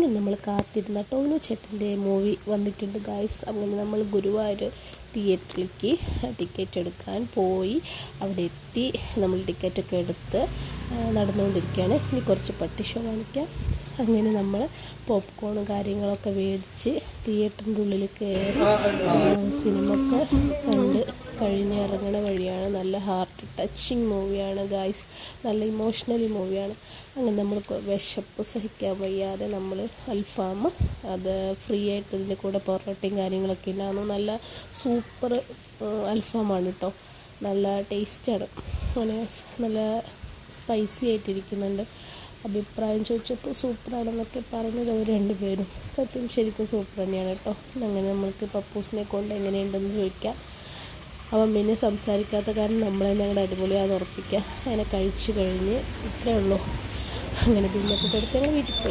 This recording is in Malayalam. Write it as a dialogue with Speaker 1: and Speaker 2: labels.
Speaker 1: അങ്ങനെ നമ്മൾ കാത്തിരുന്ന ടോവിനോ ചേട്ടൻ്റെ മൂവി വന്നിട്ടുണ്ട് ഗായ്സ്. അങ്ങനെ നമ്മൾ ഗുരുവായൂർ തിയേറ്ററിലേക്ക് ടിക്കറ്റ് എടുക്കാൻ പോയി. അവിടെ എത്തി നമ്മൾ ടിക്കറ്റൊക്കെ എടുത്ത് നടന്നുകൊണ്ടിരിക്കുകയാണ്. ഇനി കുറച്ച് പട്ടി ഷോ കാണിക്കാം. അങ്ങനെ നമ്മൾ പോപ്കോണും കാര്യങ്ങളൊക്കെ മേടിച്ച് തിയേറ്ററിൻ്റെ ഉള്ളിൽ കയറി സിനിമ ഒക്കെ കണ്ട് കഴിഞ്ഞ് ഇറങ്ങണ വഴിയാണ്. നല്ല ഹാർട്ട് ടച്ചിങ് മൂവിയാണ് ഗായ്സ്, നല്ല ഇമോഷണലി മൂവിയാണ്. അങ്ങനെ നമ്മൾ വിശപ്പ് സഹിക്കാൻ വയ്യാതെ നമ്മൾ അൽഫാം അത് ഫ്രീ ആയിട്ട് ഇതിൻ്റെ കൂടെ പൊറോട്ടയും കാര്യങ്ങളൊക്കെ ഉണ്ടാകുന്നു. നല്ല സൂപ്പർ അൽഫാമാണ് കേട്ടോ, നല്ല ടേസ്റ്റാണ്. അങ്ങനെ നല്ല സ്പൈസി ആയിട്ടിരിക്കുന്നുണ്ട്. അഭിപ്രായം ചോദിച്ചപ്പോൾ സൂപ്പറാണെന്നൊക്കെ പറഞ്ഞത് അവർ രണ്ടുപേരും. സത്യം ശരിക്കും സൂപ്പർ തന്നെയാണ് കേട്ടോ. അങ്ങനെ നമ്മൾക്ക് പപ്പൂസിനെ കൊണ്ട് എങ്ങനെയുണ്ടെന്ന് ചോദിക്കാം. അവൻ പിന്നെ സംസാരിക്കാത്ത കാരണം നമ്മൾ തന്നെ അങ്ങോട്ട് അടിപൊളിയാണെന്ന് ഉറപ്പിക്കുക. അങ്ങനെ കഴിച്ചു കഴിഞ്ഞ് ഇത്രയേ ഉള്ളൂ. അങ്ങനെ ബില്ലൊക്കെ കൊടുത്ത് ഞങ്ങൾ വീട്ടിൽ പോയി.